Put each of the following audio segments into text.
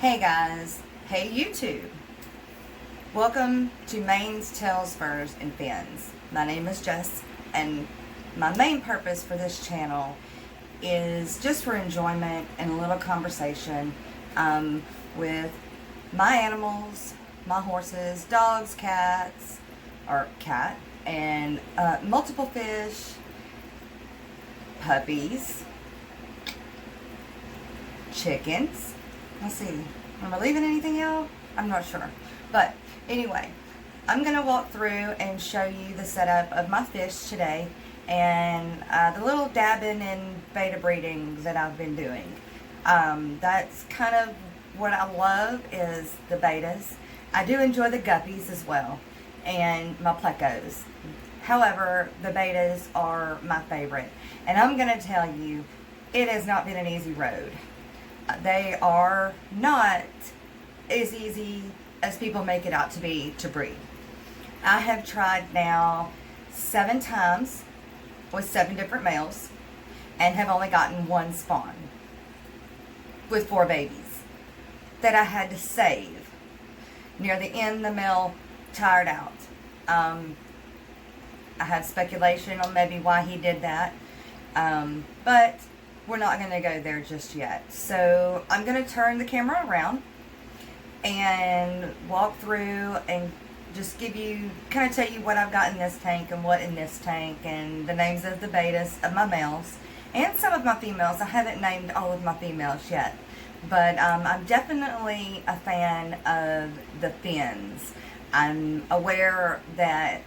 Hey guys, hey YouTube. Welcome to Maine's Tails, Furs, and Fins. My name is Jess, and my main purpose for this channel is just for enjoyment and a little conversation with my animals, my horses, dogs, cats, or cat, and multiple fish, puppies, chickens. Let's see, am I leaving anything out? I'm not sure. But anyway, I'm going to walk through and show you the setup of my fish today and the little dabbing and beta breeding that I've been doing. That's kind of what I love is the betas. I do enjoy the guppies as well and my plecos. However, the betas are my favorite. And I'm going to tell you, it has not been an easy road. They are not as easy as people make it out to be to breed. I have tried now 7 times with 7 different males and have only gotten 1 spawn with 4 babies that I had to save. Near the end, the male tired out. I have speculation on maybe why he did that, but we're not going to go there just yet. So I'm going to turn the camera around and walk through and just give you, kind of tell you what I've got in this tank and what in this tank and the names of the betas of my males and some of my females. I haven't named all of my females yet, but I'm definitely a fan of the fins. I'm aware that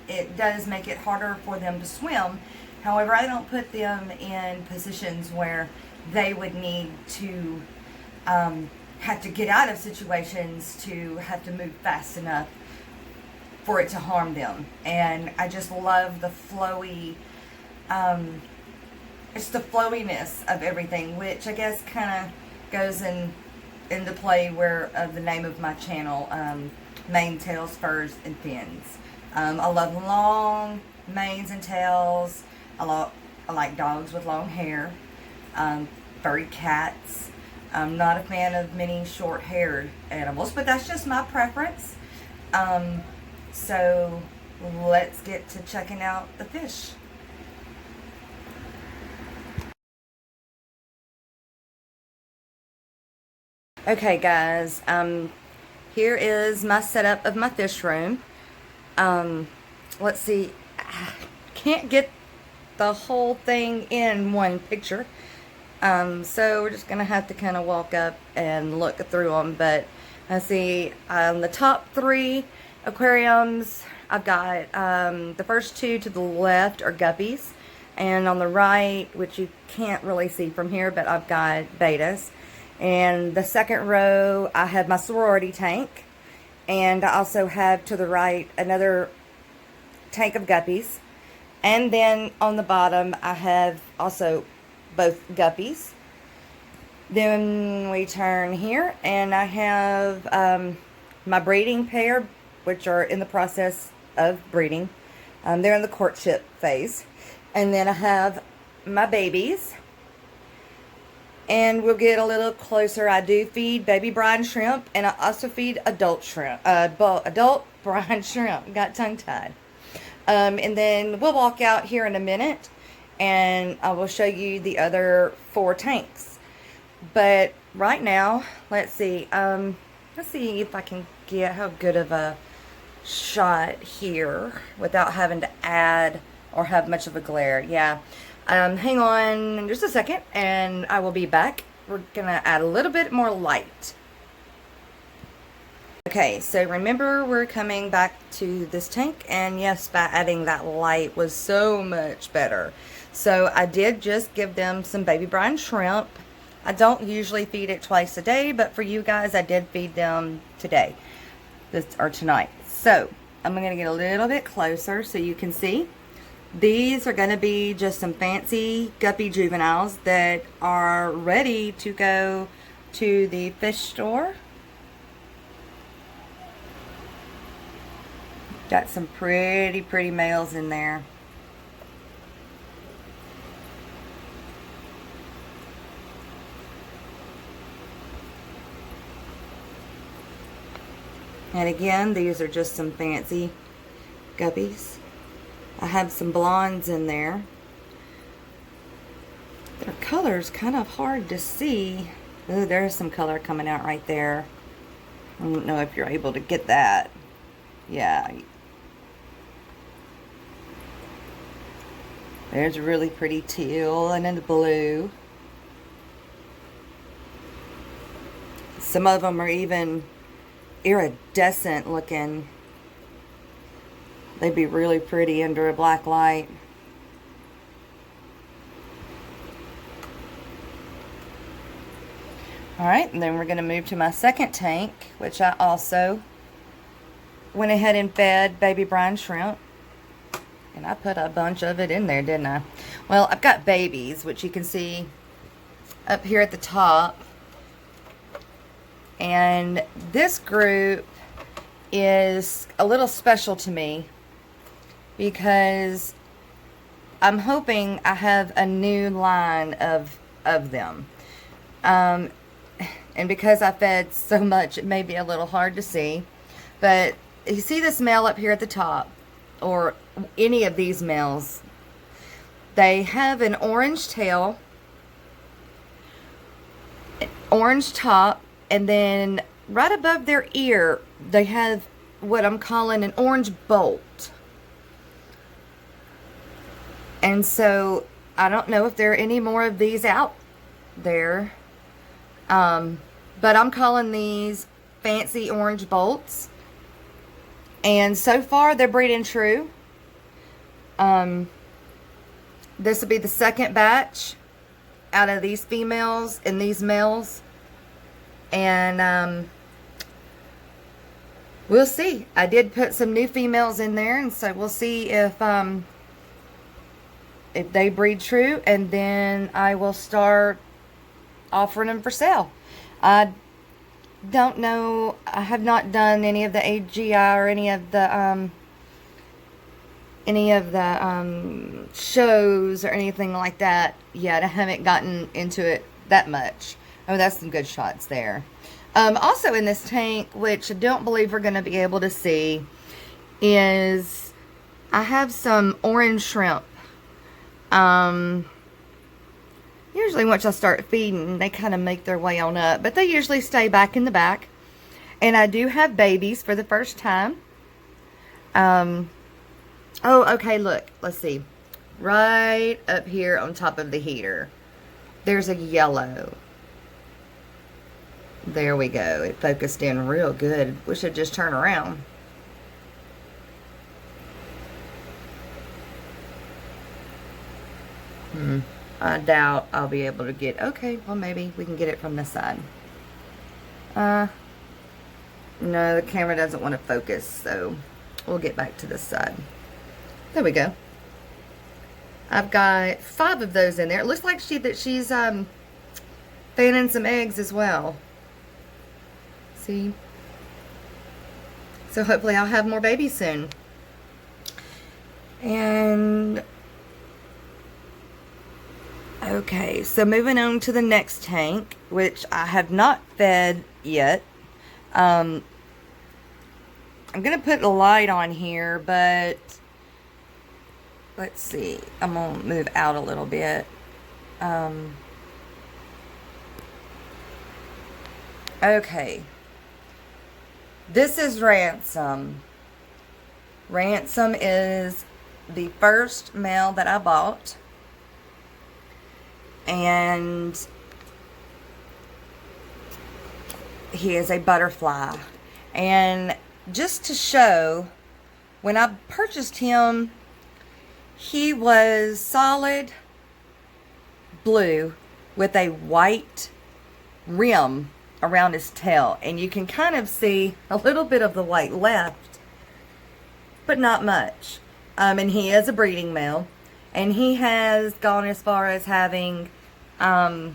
it does make it harder for them to swim. However, I don't put them in positions where they would need to have to get out of situations to have to move fast enough for it to harm them. And I just love the flowy, it's the flowiness of everything, which I guess kind of goes into play where of the name of my channel, Mane, Tails, Furs, and Fins. I love long manes and tails. I like dogs with long hair, furry cats. I'm not a fan of many short-haired animals, but that's just my preference. So let's get to checking out the fish. Okay guys, here is my setup of my fish room. Let's see, I can't get the whole thing in one picture. So we're just going to have to kind of walk up and look through them. But I see the top 3 aquariums, I've got the first 2 to the left are guppies. And on the right, which you can't really see from here, but I've got betas. And the second row, I have my sorority tank. And I also have to the right another tank of guppies. And then on the bottom, I have also both guppies. Then we turn here, and I have my breeding pair, which are in the process of breeding. They're in the courtship phase. And then I have my babies. And we'll get a little closer. I do feed baby brine shrimp, and I also feed adult shrimp, adult brine shrimp. Got tongue-tied. And then we'll walk out here in a minute and I will show you the other 4 tanks. But right now, let's see if I can get how good of a shot here without having to add or have much of a glare. Yeah. Hang on just a second and I will be back. We're gonna add a little bit more light. Okay, so remember we're coming back to this tank, and yes, by adding that light was so much better. So I did just give them some baby brine shrimp. I don't usually feed it twice a day, but for you guys I did feed them today, or tonight. So I'm going to get a little bit closer so you can see. These are going to be just some fancy guppy juveniles that are ready to go to the fish store. Got some pretty males in there. And again, these are just some fancy Guppies. I have some blondes in there. Their color's kind of hard to see. Ooh, there's some color coming out right there. I don't know if you're able to get that. Yeah. There's a really pretty teal and a blue. Some of them are even iridescent looking. They'd be really pretty under a black light. Alright, and then we're going to move to my second tank, which I also went ahead and fed baby brine shrimp. And I put a bunch of it in there, didn't I? Well, I've got babies, which you can see up here at the top. And this group is a little special to me because I'm hoping I have a new line of them. And because I fed so much, it may be a little hard to see. But you see this male up here at the top, or any of these males, they have an orange tail, orange top, and then right above their ear, they have what I'm calling an orange bolt. And so, I don't know if there are any more of these out there. But I'm calling these fancy orange bolts. And so far, they're breeding true. This will be the second batch out of these females and these males. And we'll see. I did put some new females in there, and so we'll see if they breed true, and then I will start offering them for sale. I don't know. I have not done any of the AGI or any of the shows or anything like that yet. I haven't gotten into it that much. Oh, that's some good shots there. Also in this tank, which I don't believe we're going to be able to see, is I have some orange shrimp. Usually once I start feeding, they kind of make their way on up, but they usually stay back in the back. And I do have babies for the first time. Oh, okay, look, let's see. Right up here on top of the heater, there's a yellow. There we go. It focused in real good. Wish I'd just turn around. I doubt I'll be able to get... Okay, well, maybe we can get it from this side. No, the camera doesn't want to focus, so we'll get back to this side. There we go. I've got 5 of those in there. It looks like she's fanning some eggs as well. See? So hopefully I'll have more babies soon. And... okay, so moving on to the next tank, which I have not fed yet. I'm going to put a light on here, but let's see. I'm going to move out a little bit. Okay. This is Ransom. Ransom is the first male that I bought. And he is a butterfly. And just to show, when I purchased him, he was solid blue with a white rim around his tail. And you can kind of see a little bit of the white left, but not much. And he is a breeding male. And he has gone as far as having had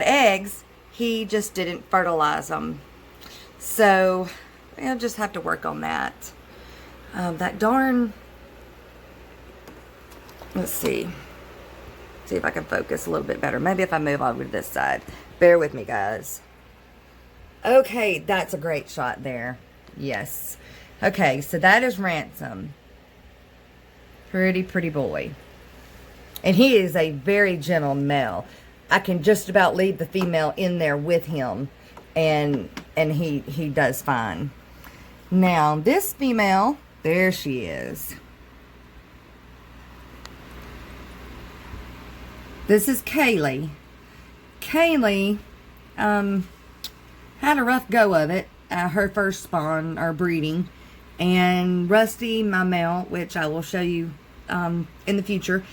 eggs. He just didn't fertilize them. So I'll just have to work on that. That darn... let's see. See if I can focus a little bit better. Maybe if I move over to this side. Bear with me, guys. Okay, that's a great shot there. Yes. Okay, so that is Ransom. Pretty boy. And he is a very gentle male. I can just about leave the female in there with him, and he does fine. Now, this female, there she is. This is Kaylee. Kaylee had a rough go of it, her first spawn, or breeding. And Rusty, my male, which I will show you in the future,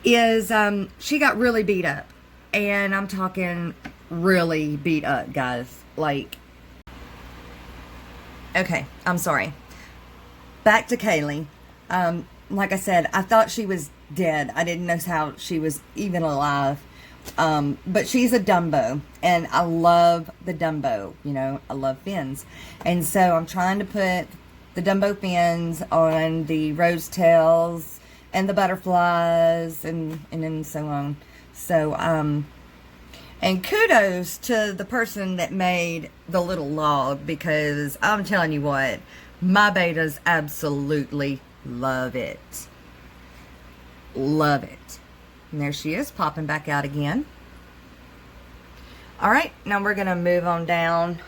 is she got really beat up. And I'm talking really beat up, guys. Like, okay, I'm sorry. Back to Kaylee. Like I said, I thought she was dead. I didn't know how she was even alive. But she's a Dumbo, and I love the Dumbo. You know, I love fins. And so I'm trying to put the Dumbo fins on the rose tails and the butterflies and then so on. So, and kudos to the person that made the little log, because I'm telling you what, my betas absolutely love it. Love it. And there she is, popping back out again. All right, now we're going to move on down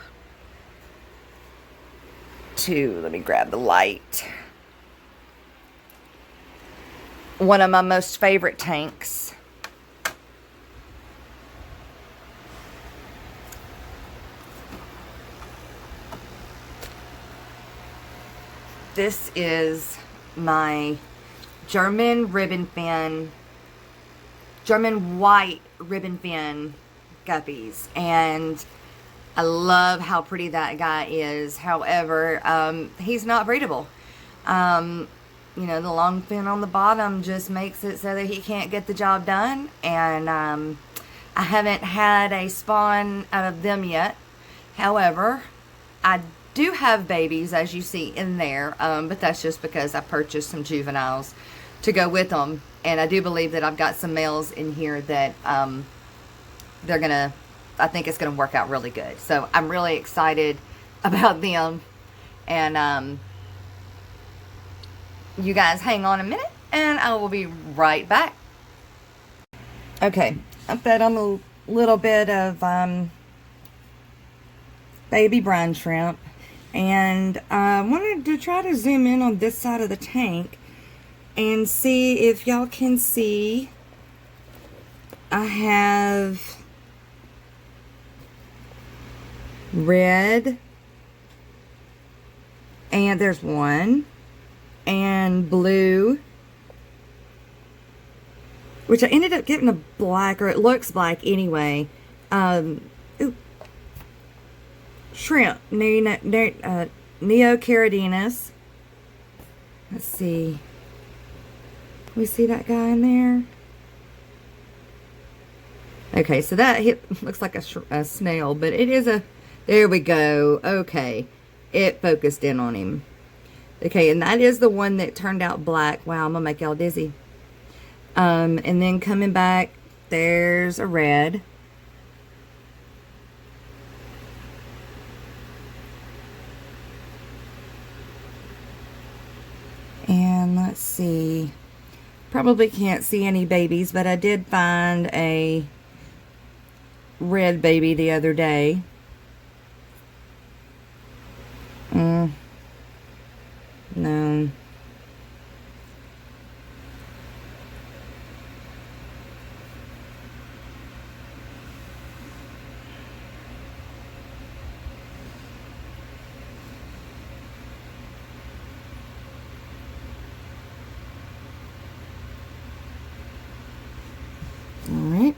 to, let me grab the light, one of my most favorite tanks. This is my German ribbon fin, German white ribbon fin guppies, and I love how pretty that guy is. However, he's not breedable. You know, the long fin on the bottom just makes it so that he can't get the job done, and I haven't had a spawn out of them yet. However, I do have babies, as you see in there, but that's just because I purchased some juveniles to go with them, and I do believe that I've got some males in here that they're gonna, I think it's gonna work out really good. So I'm really excited about them, and you guys hang on a minute and I will be right back. Okay, I fed on a little bit of baby brine shrimp, and I wanted to try to zoom in on this side of the tank and see if y'all can see. I have red, and there's one, and blue, which I ended up getting a black, or it looks black anyway. Ooh, shrimp, Neocaridinus. Let's see. We see that guy in there? Okay, so that looks like a snail, but it is a, there we go. Okay, it focused in on him. Okay, and that is the one that turned out black. Wow, I'm gonna make y'all dizzy. And then coming back, there's a red. And let's see. Probably can't see any babies, but I did find a red baby the other day. No. Alright,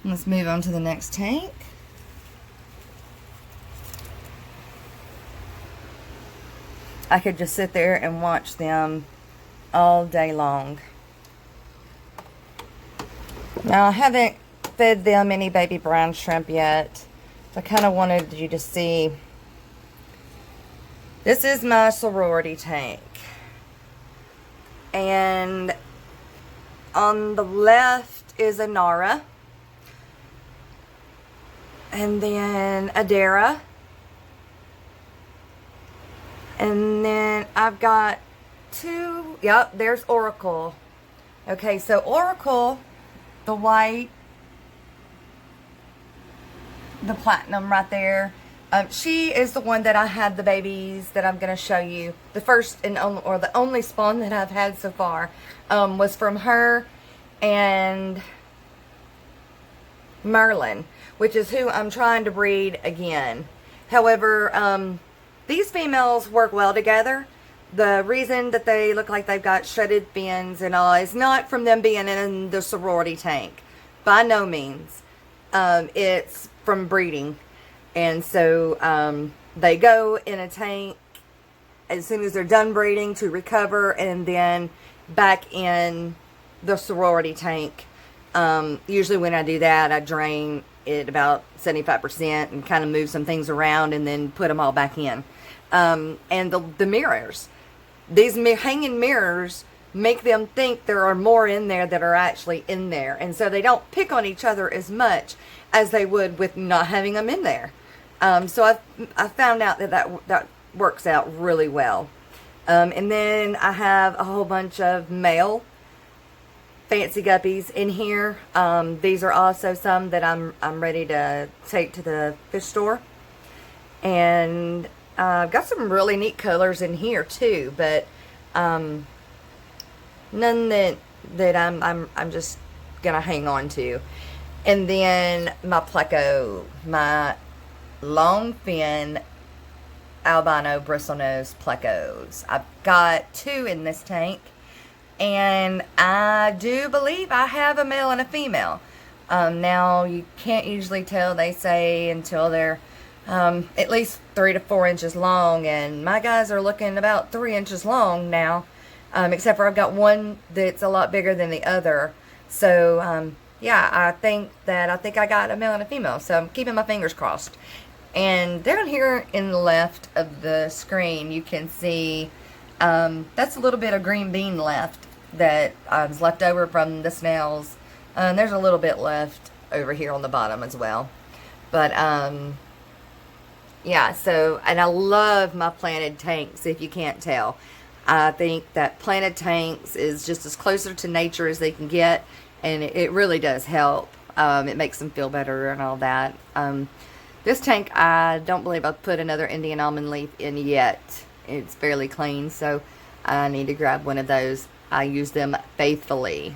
let's move on to the next tank. I could just sit there and watch them all day long. Now, I haven't fed them any baby brown shrimp yet, so I kind of wanted you to see. This is my sorority tank, and on the left is a Nara, and then a Dara, And then I've got two, yep, there's Oracle. Okay, so Oracle, the white, the platinum right there. She is the one that I had the babies that I'm going to show you. The first and only, or the only spawn that I've had so far was from her and Merlin, which is who I'm trying to breed again. However, these females work well together. The reason that they look like they've got shredded fins and all is not from them being in the sorority tank. By no means. It's from breeding. And so they go in a tank as soon as they're done breeding to recover, and then back in the sorority tank. Usually when I do that, I drain it about 75% and kind of move some things around and then put them all back in. And the mirrors. These hanging mirrors make them think there are more in there that are actually in there. And so they don't pick on each other as much as they would with not having them in there. So I found out that works out really well. And then I have a whole bunch of male fancy guppies in here. These are also some that I'm ready to take to the fish store. And I've got some really neat colors in here too, but none that I'm just gonna hang on to. And then my Pleco, my long fin albino bristlenose Plecos. I've got two in this tank, and I do believe I have a male and a female. Now you can't usually tell, they say, until they're at least 3 to 4 inches long, and my guys are looking about 3 inches long now, except for I've got one that's a lot bigger than the other. So yeah, I think I got a male and a female, so I'm keeping my fingers crossed. And down here in the left of the screen, you can see that's a little bit of green bean left that was left over from the snails. There's a little bit left over here on the bottom as well. But yeah, so, and I love my planted tanks, if you can't tell. I think that planted tanks is just as closer to nature as they can get, and it really does help. It makes them feel better and all that. This tank, I don't believe I've put another Indian almond leaf in yet. It's fairly clean, so I need to grab one of those. I use them faithfully.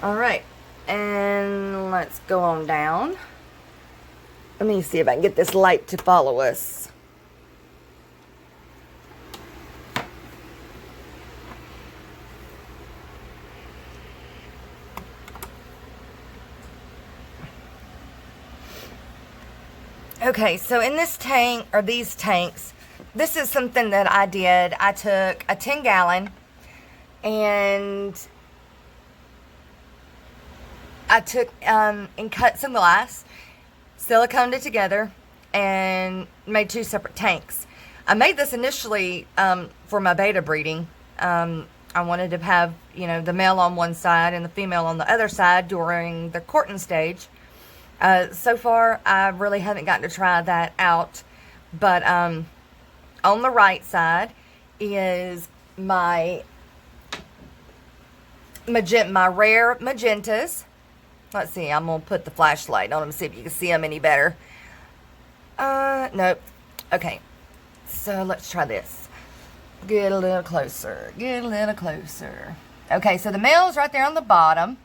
Alright, and let's go on down. Let me see if I can get this light to follow us. Okay, so in this tank, or these tanks, this is something that I did. I took a 10-gallon and I took and cut some glass, siliconed it together, and made 2 separate tanks. I made this initially for my beta breeding. I wanted to have, you know, the male on one side and the female on the other side during the courting stage. So far, I really haven't gotten to try that out. But on the right side is my rare magentas. Let's see, I'm going to put the flashlight on them, see if you can see them any better. Nope. Okay, so let's try this. Get a little closer, get a little closer. Okay, so the male's right there on the bottom,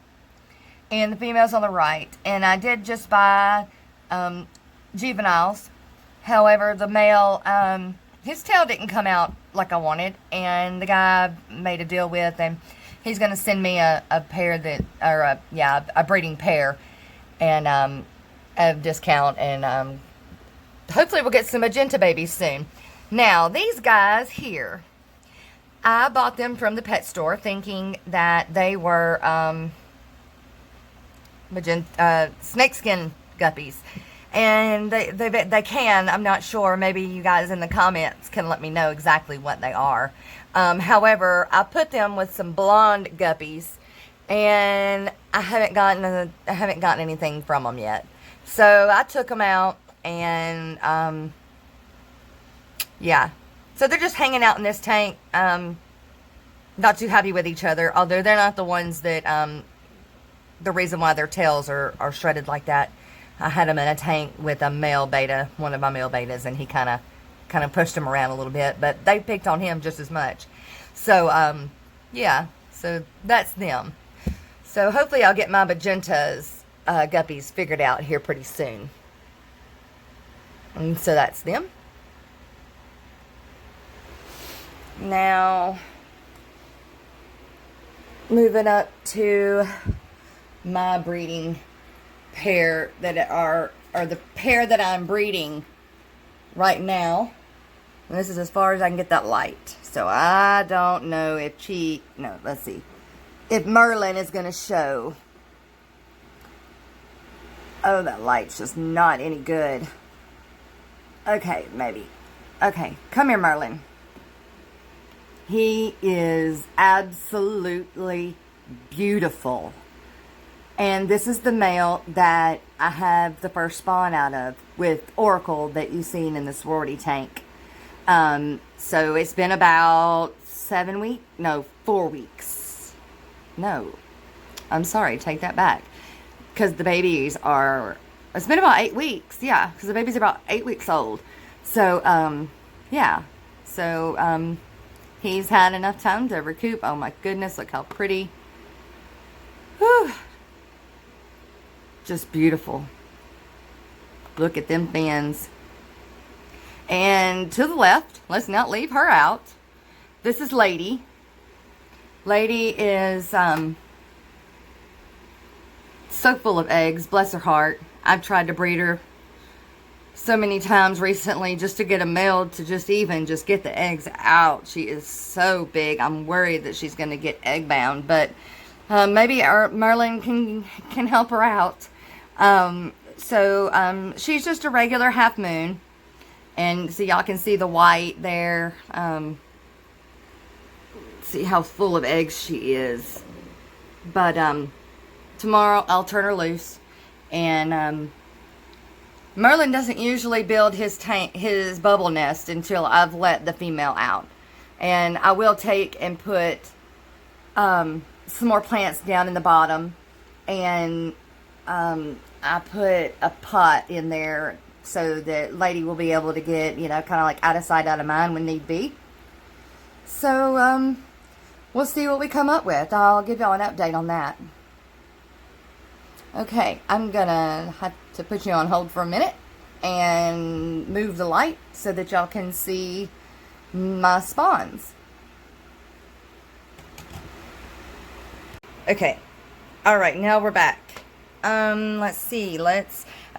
and the female's on the right. And I did just buy juveniles. However, the male, his tail didn't come out like I wanted, and the guy made a deal with, and he's going to send me a pair that, or a breeding pair, and at a discount, and hopefully we'll get some magenta babies soon. Now, these guys here, I bought them from the pet store thinking that they were snakeskin guppies. And they can, I'm not sure, maybe you guys in the comments can let me know exactly what they are. However, I put them with some blonde guppies, and I haven't gotten anything from them yet. So I took them out, and yeah. So they're just hanging out in this tank, not too happy with each other, although they're not the ones that, the reason why their tails are shredded like that. I had them in a tank with a male beta, one of my male betas, and he kind of pushed them around a little bit, but they picked on him just as much. So, yeah, so that's them. So hopefully I'll get my magentas guppies figured out here pretty soon. And so that's them. Now, moving up to my breeding pair that are the pair that I'm breeding right now. And this is as far as I can get that light. So I don't know if let's see. If Merlin is going to show. Oh, that light's just not any good. Okay, maybe. Okay, come here, Merlin. He is absolutely beautiful. And this is the male that I have the first spawn out of with Oracle that you've seen in the sorority tank. So it's been about 4 weeks. No, I'm sorry, take that back. Because the babies it's been about 8 weeks. Yeah, because the baby's about 8 weeks old. So, yeah. So, he's had enough time to recoup. Oh my goodness, look how pretty. Whew. Just beautiful. Look at them fins. And to the left, let's not leave her out. This is Lady. Lady is so full of eggs, bless her heart. I've tried to breed her so many times recently just to get a male to just get the eggs out. She is so big. I'm worried that she's going to get egg bound, but maybe our Merlin can help her out. She's just a regular half moon, and so y'all can see the white there. See how full of eggs she is. But tomorrow I'll turn her loose, and Merlin doesn't usually build his bubble nest until I've let the female out. And I will take and put some more plants down in the bottom, and I put a pot in there so that Lady will be able to get, kind of like out of sight, out of mind when need be. So, we'll see what we come up with. I'll give y'all an update on that. Okay, I'm gonna have to put you on hold for a minute and move the light so that y'all can see my spawns. Okay, alright, now we're back. Let's see,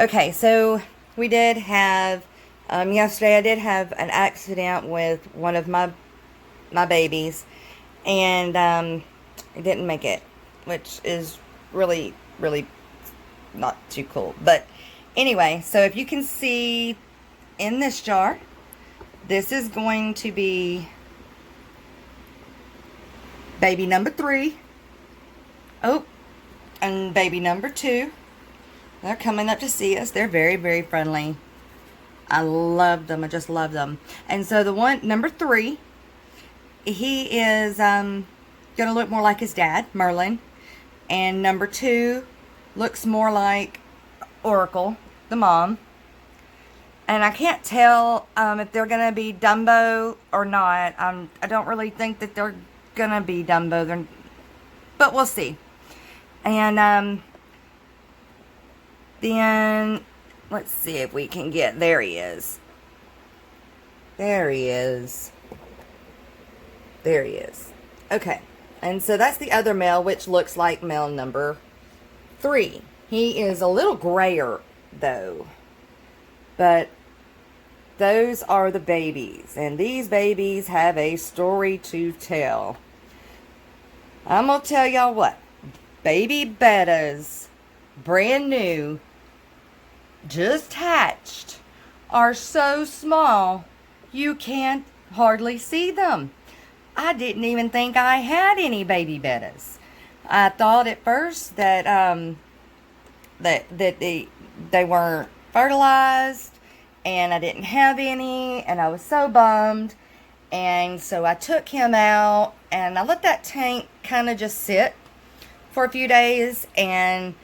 okay, so we did have, yesterday I did have an accident with one of my babies, and, I didn't make it, which is really, really not too cool, but anyway, so if you can see in this jar, this is going to be baby number 3. Oh, and baby number 2. They're coming up to see us. They're very, very friendly. I love them. I just love them. And so the one, number 3, he is going to look more like his dad, Merlin. And number 2 looks more like Oracle, the mom. And I can't tell if they're going to be Dumbo or not. I don't really think that they're going to be Dumbo. But we'll see. And then, let's see if we can get, there he is. There he is. There he is. Okay. And so that's the other male, which looks like male number 3. He is a little grayer, though. But those are the babies. And these babies have a story to tell. I'm going to tell y'all what. Baby Bettas, brand new, just hatched, are so small you can't hardly see them. I didn't even think I had any baby Bettas. I thought at first that they weren't fertilized, and I didn't have any, and I was so bummed. And so I took him out, and I let that tank kind of just sit for a few days, and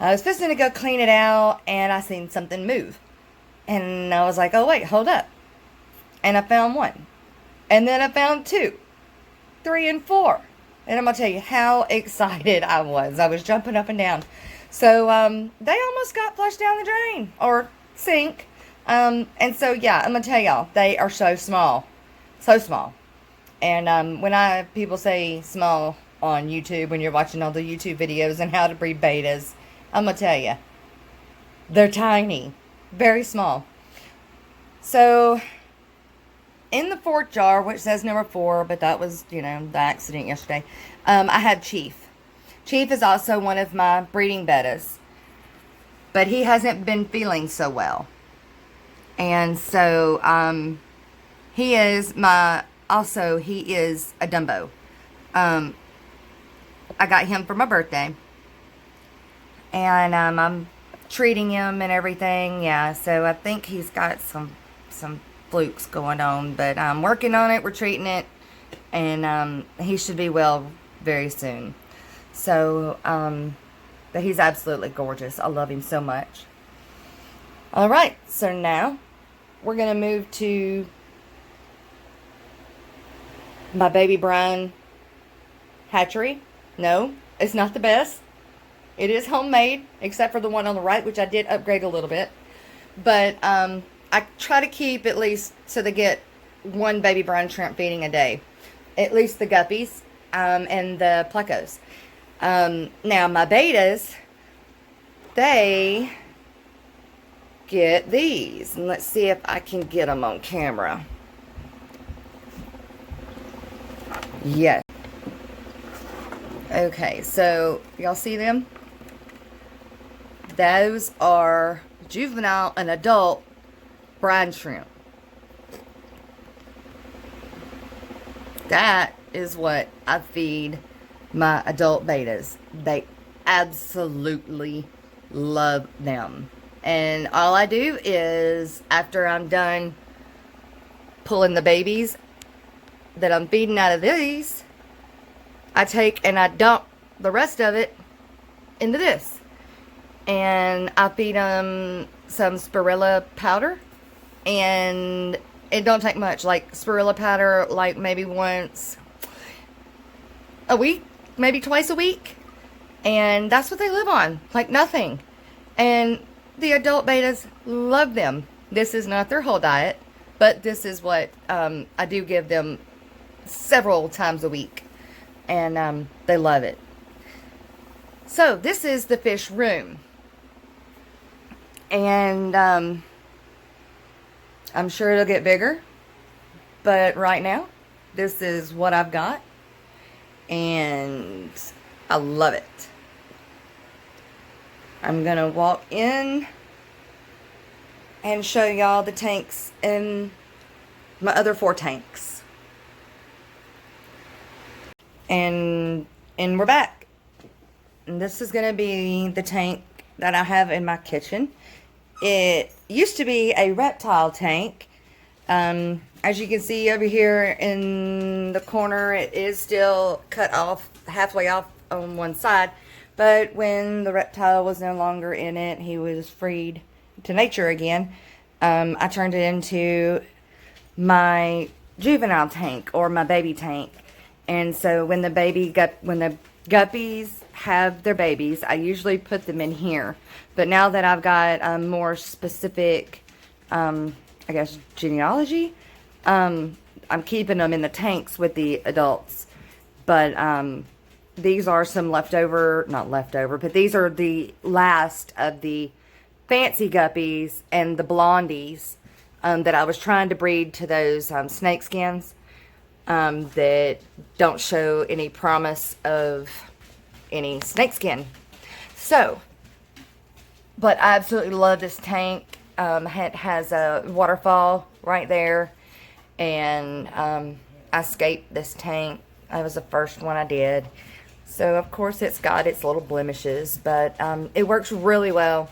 I was fixing to go clean it out, and I seen something move. And I was like, oh wait, hold up. And I found one. And then I found 2, 3, and 4. And I'm going to tell you how excited I was. I was jumping up and down. So, they almost got flushed down the drain. Or sink. And so, yeah, I'm going to tell y'all, they are so small. So small. And when people say small on YouTube, when you're watching all the YouTube videos and how to breed betas, I'm going to tell you, they're tiny. Very small. So, in the 4th jar, which says number 4, but that was, the accident yesterday, I had Chief. Chief is also one of my breeding bettas, but he hasn't been feeling so well. And so, he is a Dumbo. I got him for my birthday, and I'm treating him and everything, yeah, so I think he's got some flukes going on, but I'm working on it, we're treating it, and he should be well very soon. So, but he's absolutely gorgeous. I love him so much. Alright, so now we're going to move to my baby Brian hatchery. No, it's not the best. It is homemade, except for the one on the right, which I did upgrade a little bit. But I try to keep at least so they get 1 baby brown shrimp feeding a day. At least the Guppies and the Plecos. Now, my betas, they get these. And let's see if I can get them on camera. Yes. Okay, so y'all see them? Those are juvenile and adult brine shrimp. That is what I feed my adult betas. They absolutely love them. And all I do is, after I'm done pulling the babies that I'm feeding out of these, I take and I dump the rest of it into this. And I feed them some spirilla powder. And it don't take much. Like spirilla powder, like maybe once a week. Maybe twice a week. And that's what they live on. Like nothing. And the adult betas love them. This is not their whole diet. But this is what I do give them several times a week. And they love it. So, this is the fish room. And I'm sure it'll get bigger. But right now, this is what I've got. And I love it. I'm going to walk in and show y'all the tanks in my other 4 tanks. And we're back. And this is going to be the tank that I have in my kitchen. It used to be a reptile tank. As you can see over here in the corner, it is still cut off, halfway off on one side. But when the reptile was no longer in it, he was freed to nature again. I turned it into my juvenile tank, or my baby tank. And so when the guppies have their babies, I usually put them in here. But now that I've got more specific, I guess, genealogy, I'm keeping them in the tanks with the adults. But these are some not leftover, but these are the last of the fancy guppies and the blondies that I was trying to breed to those snake skins that don't show any promise of any snake skin. So, but I absolutely love this tank. It has a waterfall right there, and I scaped this tank. That was the first one I did. So, of course, it's got its little blemishes, but it works really well.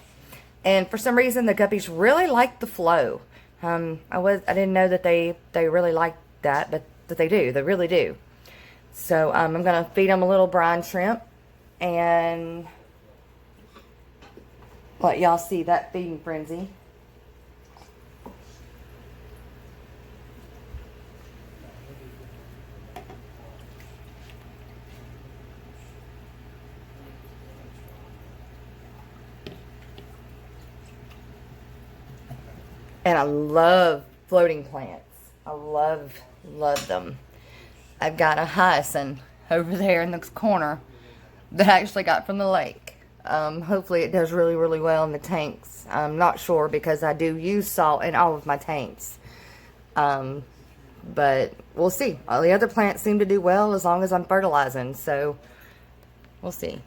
And for some reason, the guppies really like the flow. I didn't know that they really like that, but that they do. They really do. So, I'm going to feed them a little brine shrimp and let y'all see that feeding frenzy. And I love floating plants. I love them. I've got a hyacinth over there in the corner that I actually got from the lake. Hopefully it does really, really well in the tanks. I'm not sure because I do use salt in all of my tanks. But we'll see. All the other plants seem to do well as long as I'm fertilizing. So we'll see.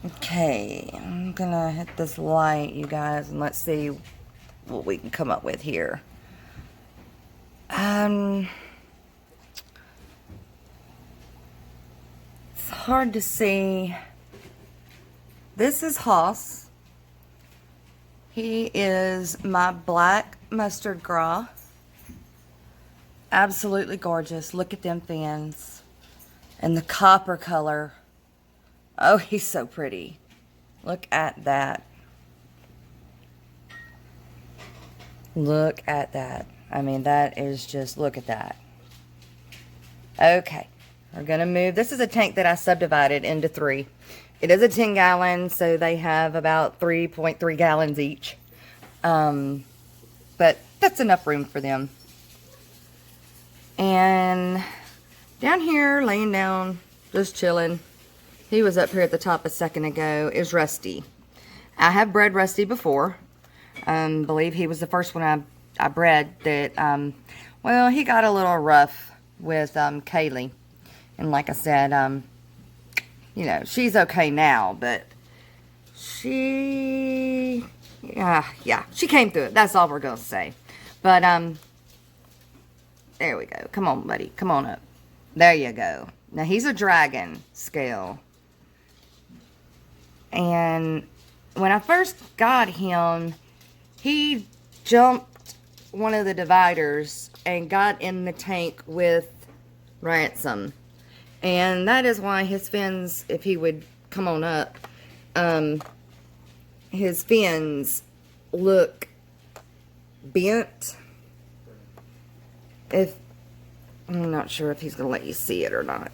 Okay, I'm gonna hit this light, you guys, and let's see what we can come up with here. It's hard to see. This is Haas. He is my black mustard gras. Absolutely gorgeous. Look at them fins. And the copper color. Oh, he's so pretty. Look at that. Look at that. I mean, that is just, look at that. Okay, we're going to move. This is a tank that I subdivided into 3. It is a 10 gallon, so they have about 3.3 gallons each. But that's enough room for them. And down here, laying down, just chilling. He was up here at the top a second ago, is Rusty. I have bred Rusty before. Believe he was the first one I bred that, well, he got a little rough with Kaylee. And like I said, you know, she's okay now, but she, yeah, she came through it. That's all we're going to say. But, there we go. Come on, buddy. Come on up. There you go. Now, he's a dragon scale. And when I first got him, he jumped one of the dividers and got in the tank with Ransom. And that is why his fins, if he would come on up, his fins look bent. I'm not sure if he's going to let you see it or not.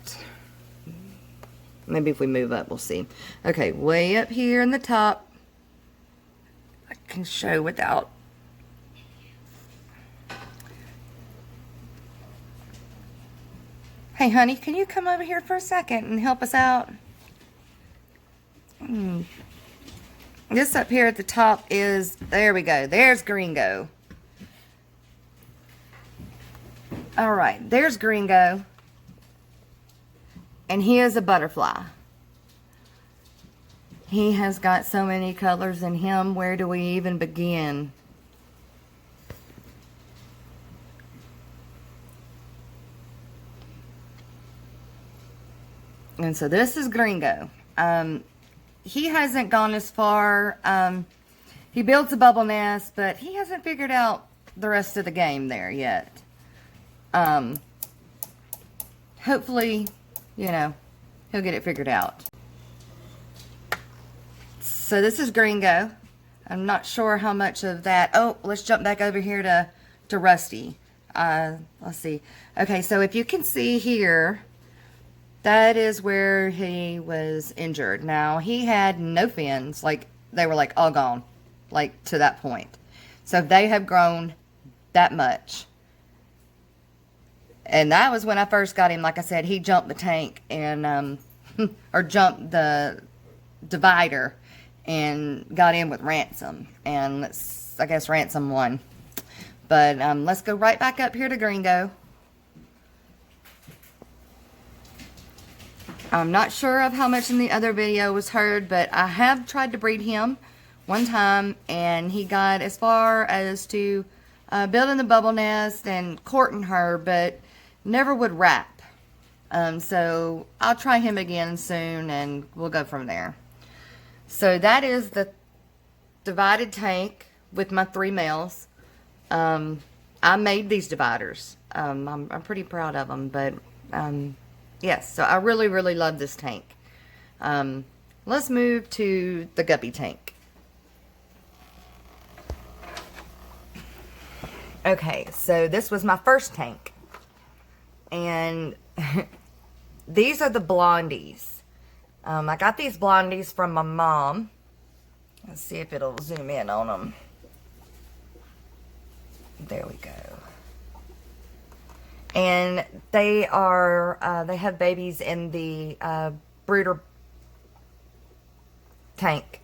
Maybe if we move up, we'll see. Okay, way up here in the top. I can show without. Hey, honey, can you come over here for a second and help us out? This up here at the top is, there we go. There's Gringo. All right, there's Gringo. And he is a butterfly. He has got so many colors in him. Where do we even begin? And so this is Gringo. He hasn't gone as far. He builds a bubble nest, but he hasn't figured out the rest of the game there yet. Hopefully, you know, he'll get it figured out. So this is Gringo. I'm not sure how much of that. Oh, let's jump back over here to Rusty. Let's see. Okay, so if you can see here, that is where he was injured. Now, he had no fins. Like, they were like all gone. Like, to that point. So they have grown that much. And that was when I first got him. Like I said, he jumped the tank and, or jumped the divider and got in with Ransom. And I guess Ransom won. But let's go right back up here to Gringo. I'm not sure of how much in the other video was heard, but I have tried to breed him one time, and he got as far as to building the bubble nest and courting her, but never would wrap. So I'll try him again soon, and we'll go from there. So that is the divided tank with my 3 males. I made these dividers. I'm pretty proud of them, but yes, so I really, really love this tank. Let's move to the guppy tank. Okay, so this was my first tank. And these are the blondies. I got these blondies from my mom. Let's see if it'll zoom in on them. There we go. And they are, they have babies in the brooder tank.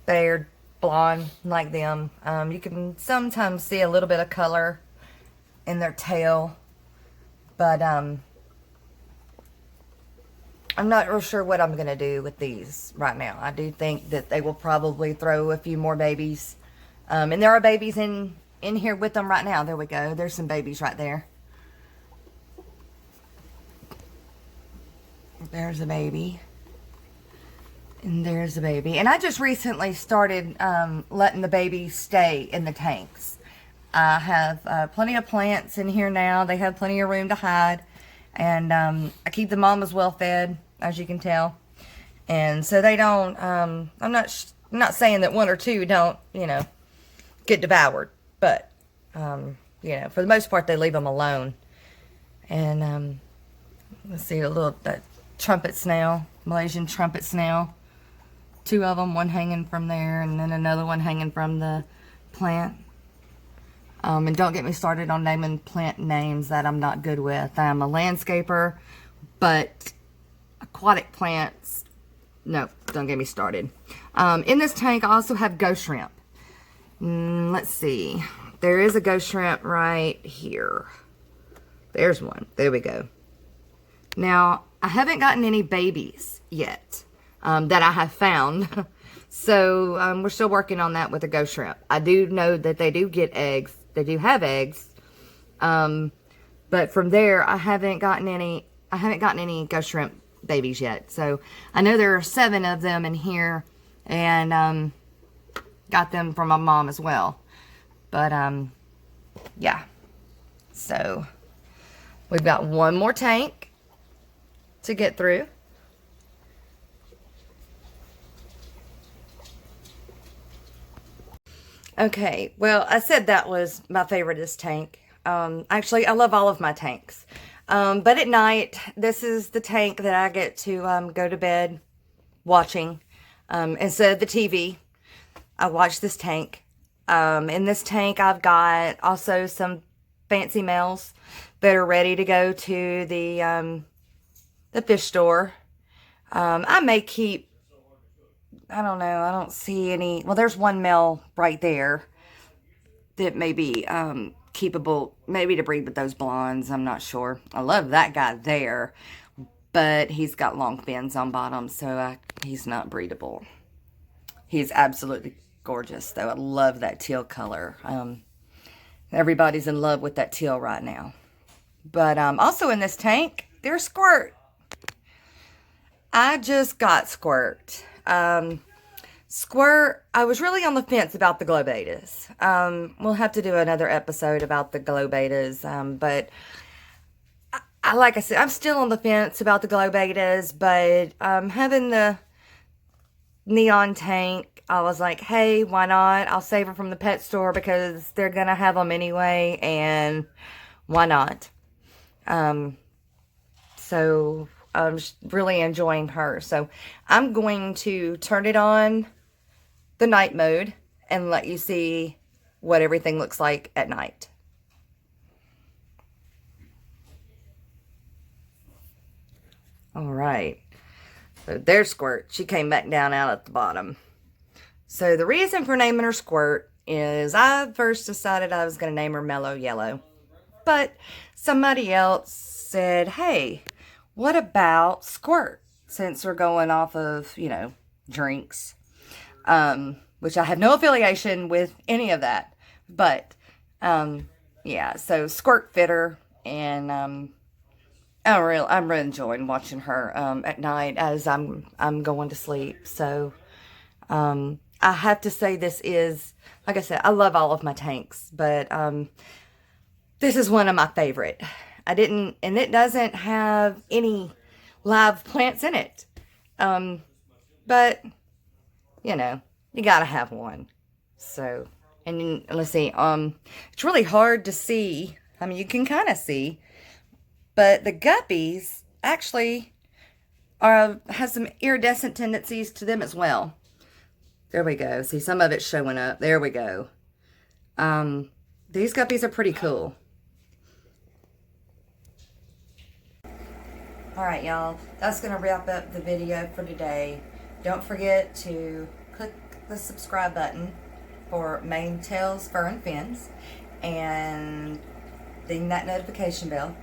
They're blonde like them. You can sometimes see a little bit of color in their tail. But I'm not real sure what I'm going to do with these right now. I do think that they will probably throw a few more babies. And there are babies in here with them right now. There we go. There's some babies right there. There's a baby. And there's a baby. And I just recently started letting the babies stay in the tanks. I have plenty of plants in here now. They have plenty of room to hide. And I keep the mamas well fed, as you can tell. And so they don't, I'm not saying that 1 or 2 don't, you know, get devoured. But, you know, for the most part, they leave them alone. And let's see, that trumpet snail, Malaysian trumpet snail. 2 of them, one hanging from there, and then another one hanging from the plant. And don't get me started on naming plant names that I'm not good with. I'm a landscaper, but aquatic plants, no, don't get me started. In this tank, I also have ghost shrimp. Let's see. There is a ghost shrimp right here. There's one. There we go. Now, I haven't gotten any babies yet that I have found. So, we're still working on that with the ghost shrimp. I do know that they do get eggs. They do have eggs. But from there, I haven't gotten any ghost shrimp babies yet. So, I know there are 7 of them in here. And, got them from my mom as well. But, yeah. So, we've got one more tank to get through. Okay, well, I said that was my favoriteest tank. Actually, I love all of my tanks. But at night, this is the tank that I get to go to bed watching. Instead of the TV, I watch this tank. In this tank, I've got also some fancy males that are ready to go to the fish store. I may keep, I don't know, I don't see any, well, there's one male right there that may be keepable, maybe to breed with those blondes, I'm not sure. I love that guy there, but he's got long fins on bottom, so he's not breedable. He's absolutely gorgeous, though. I love that teal color. Everybody's in love with that teal right now. But also in this tank, there's Squirt. I just got Squirt. Squirt, I was really on the fence about the glow betas. We'll have to do another episode about the glow betas. But like I said, I'm still on the fence about the glow betas. But having the neon tank, I was like, hey, why not? I'll save them from the pet store because they're going to have them anyway. And why not? So I'm really enjoying her. So I'm going to turn it on the night mode and let you see what everything looks like at night. All right. So there's Squirt. She came back down out at the bottom. So the reason for naming her Squirt is I first decided I was going to name her Mellow Yellow. But somebody else said, hey, what about Squirt? Since we're going off of, you know, drinks. Which I have no affiliation with any of that. But, yeah, so Squirt fit her. And I'm really enjoying watching her at night as I'm going to sleep. So, I have to say this is, like I said, I love all of my tanks. But, this is one of my favorite. And it doesn't have any live plants in it. But, you know, you gotta have one. So, and let's see, it's really hard to see. I mean, you can kind of see, but the Guppies actually has some iridescent tendencies to them as well. There we go. See, some of it's showing up. There we go. These Guppies are pretty cool. Alright, y'all. That's going to wrap up the video for today. Don't forget to click the subscribe button for Mane Tails Fur and Fins. And ding that notification bell.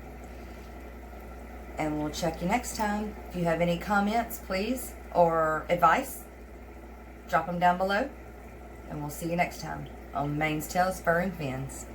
And we'll check you next time. If you have any comments, please, or advice, drop them down below. And we'll see you next time on Mane Tails Fur and Fins.